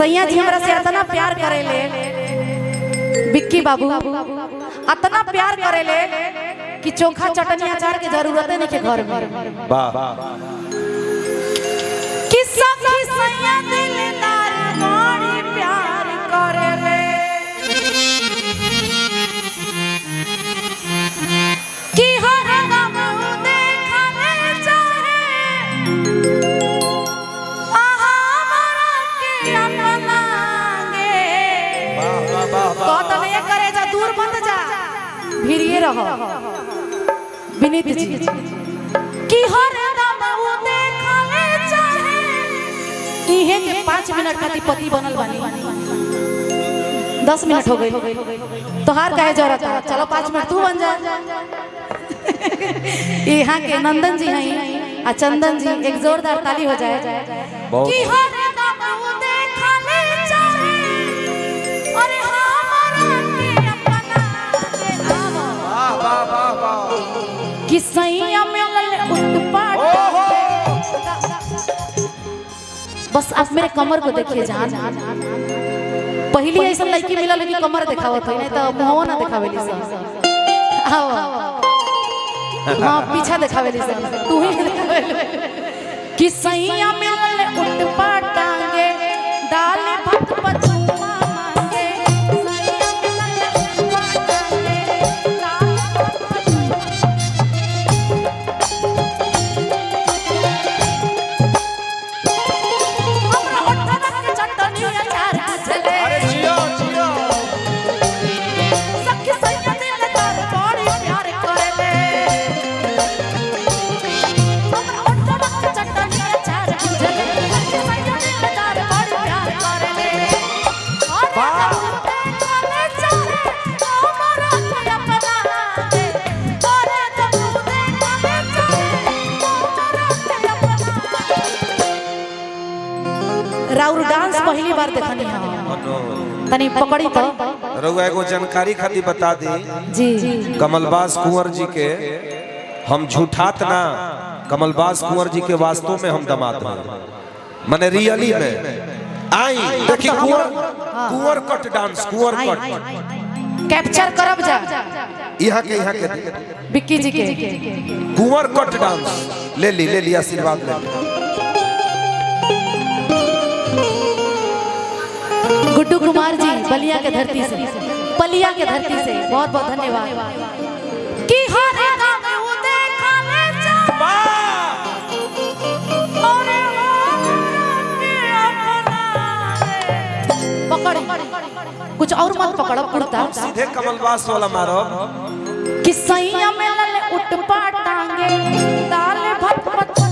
सैया जी हमरा से इतना प्यार करेले, बिक्की बाबू इतना प्यार करेले कि चोखा चटनी अचार के जरूरत नहीं के घर में। वाह किस्सा की सैया दिलदार बड़ी प्यार करेले कि हर गम देखने चाहे आहा मरा के अपनागे। कहता नहीं करे जा दूर मत जा भिड़िए रहो विनीत जी कि हर गम देखने चाहे इहे के 5 मिनट खातिर पति बनल बानी 10 मिनट हो गई तोहार काहे जरूरत है चलो 5 मिनट तू बन जा। यहाँ के नंदन जी हैं आ चंदन जी एक जोरदार ताली हो जाए कि हर दम देखने चाहे अरे हमरा के अपना के आवा वाह वाह वाह कि सैया मिलल उत्पात। बस आप मेरे कमर को देखिए जान, पहली ऐसा लड़की मिलल कि कमर दिखावत है नहीं तो मुंहवा ना दिखावेली सब। आओ हाँ पीछा दिखावेली सब तू ही दिखावेली कि सैया मिलल उत्पात टांगे डाल भक्त पछुआ मांगे सैया मिलल उत्पात टांगे डाल राउर डांस पहली बार देखनी है तनी पकड़ी तो रउआ एगो जानकारी खातिर बता दी जी कमलबास कुंवर जी के हम झूठात ना कमलबास कुंवर जी के वास्तव में हम दमाद हैं माने रियली में आई देखी कुंवर कट डांस कुंवर कट कैप्चर करब जा यहाँ के बिक्की जी के कुंवर कट डांस ले ली आशीर्वाद ले ली। गुड्डू कुमार जी बलिया के धरती से बलिया के धरती से बहुत बहुत धन्यवाद कि हर गम वो देखने चाहे अरे के अपना पकड़ कुछ और मत पकड़ो कुर्ता सीधे कमलबास वाला मारो कि सैया मिलल उत्पात टांगे दाल भत पचुआ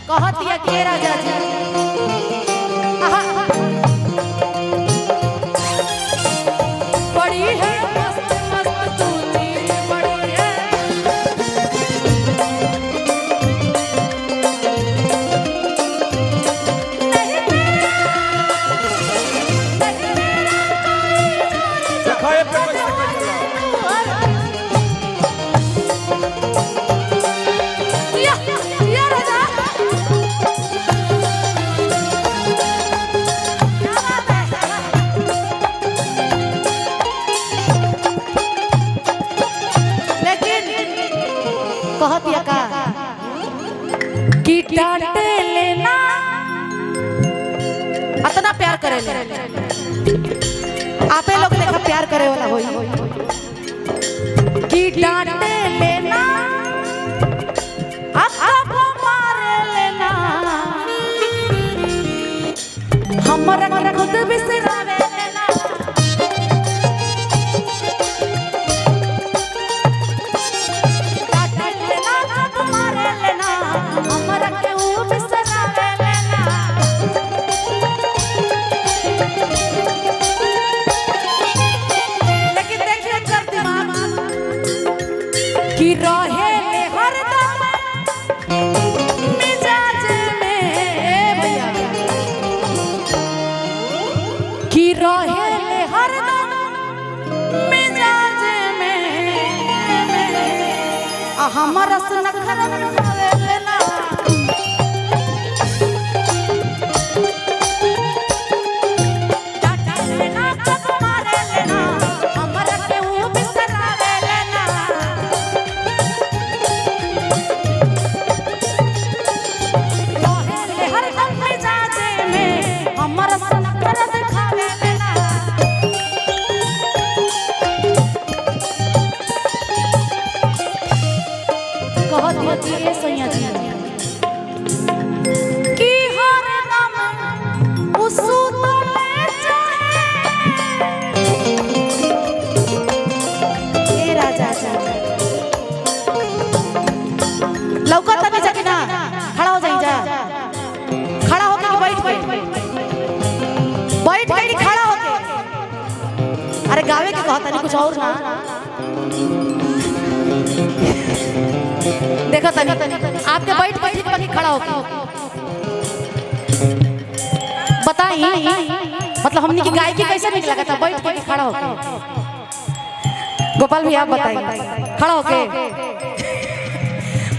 कहतिया के राजा जी बड़ी है मस्त मस्त तू चीज बड़ी है दिखाए पे कहतिया का कि डांटे लेना इतना प्यार करे ले आपे लोग देखा प्यार करे वाला होई कि डांटे लेना आपको मारे लेना हमरा खुद बिसरावे लेना कि रहे हरदम से नखरा दिखावे लेना डाटा लेना जब मारे लेना हमरा के वो बिसरावे लेना रोहे हर दम मिजाजे में हमरा से नखरा दिखावे लेना कहत है कि ए सैया जी कि हर दम उसु तो ले जाए ए राजा लौका तनी जाके ना खड़ा हो जाई जा खड़ा होके कि बैठ गई खड़ा होके अरे गावे के कहता नहीं कुछ और ना देखो तनी आपके बैठ बैठ के बाकी खड़ा होके बताई मतलब हमने की गाय की कैसे निकला था बैठ के खड़ा होके गोपाल भैया आप बताइए खड़ा होके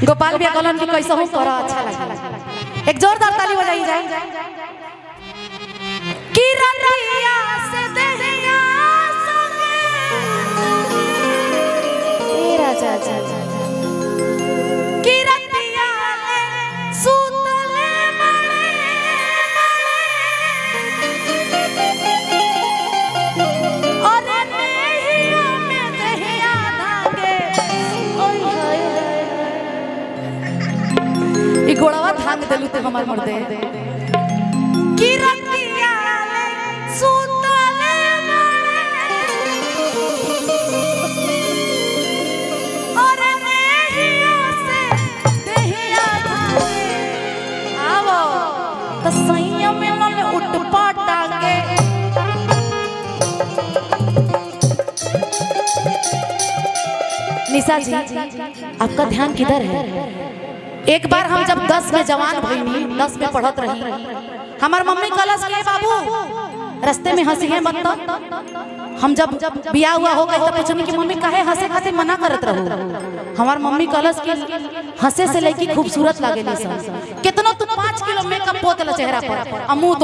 गोपाल भैया कहलन कि कैसे हो करा अच्छा लगा एक जोरदार ताली बजाई जाए कि रतिया से देहिया संगे ए राजा कि रतिया ले सुतले बड़े और देहिया में देहिया धागे ओय हाय ई गोड़वा भांग देलू ते हमर मर्दे कि रतिया ले सुतले और देहिया से देहिया धागे आवो त सैया में उठ पाटांगे निशा जी आपका ध्यान किधर है एक बार हम जब 10 में जवान भईनी 10 में पढ़त रही हमार मम्मी कहलस के बाबू रास्ते में हंसी है मत हम जब बियाह हुआ हो गए तो पूछनी कि मम्मी काहे हंसे खातिर मना करत रहू हमार मम्मी कहलस कि हंसे से लड़की खूबसूरत लागेली सब कितना तू 5 किलो मेकअप पोतला चेहरा पर आ मुंह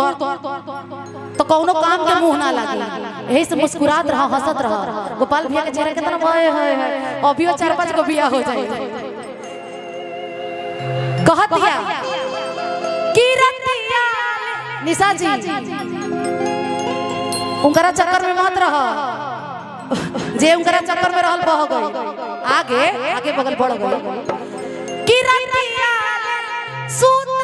तो कौनो काम के मुंह ना लागे यही से मुस्कुरात रहा हंसत रहा गोपाल भैया के चेहरा कितना हाय हाय अभियो 4-5 को बियाह हो जाए कहत दिया कि रतिया निशा जी उनकरा चक्कर में मत रह जे उनकरा चक्कर में रहल बह गई आगे बगल बढ़ गई कि रतिया सुतले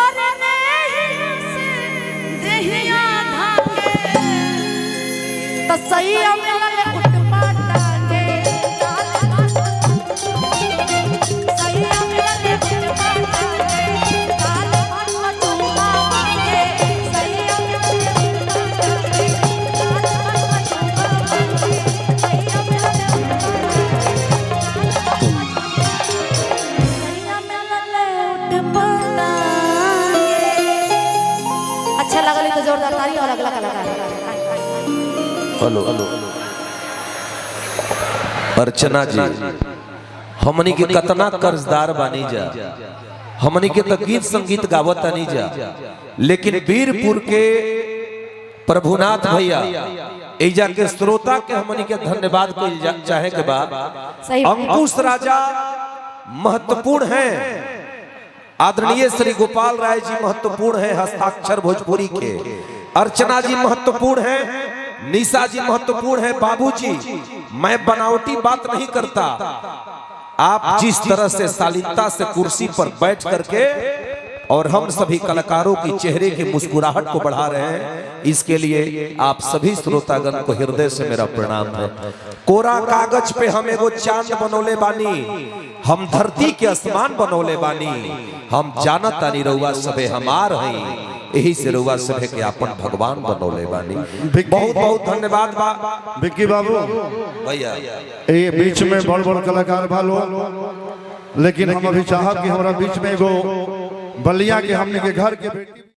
और देहिया धागे त सही मिलल उठ पाटांगे सही मिलल उठ पाटांगे काल मन चुमावांगे सही मिलल उठ पाटांगे काल मन चुमावांगे अच्छा लगल तो जोरदार ताली और अगला कलाकार हेलो अर्चना जी हमनी के कतना कर्जदार बानी जा हमनी के तो गीत संगीत गावत नहीं जा लेकिन वीरपुर के प्रभुनाथ भैया एजा के श्रोता के हमनी के धन्यवाद को चाहे के बाद अंकुश राजा महत्वपूर्ण है आदरणीय श्री गोपाल राय जी महत्वपूर्ण है हस्ताक्षर भोजपुरी के अर्चना जी महत्वपूर्ण है निशा जी महत्वपूर्ण है बाबूजी मैं बनावटी बात नहीं करता आप जिस तरह से शालीनता से कुर्सी पर बैठ करके और हम सभी कलाकारों की चेहरे की मुस्कुराहट को बढ़ा रहे हैं इसके लिए आप सभी श्रोतागण को हृदय से मेरा प्रणाम है। कोरा कागज पे हम एगो चांद बनौले बानी हम धरती के आसमान बनौले बानी हम जानत तानी रउआ सबे हमार हई यही से रउआ सबे के अपन भगवान बनौले बानी। बहुत बहुत धन्यवाद बा विक्की बाबू भैया ये बीच में बड़ बड़ कलाकार भालो लेकिन हम अभी चाहब कि हमारा बीच में एगो बलिया के हमने के घर के बेटी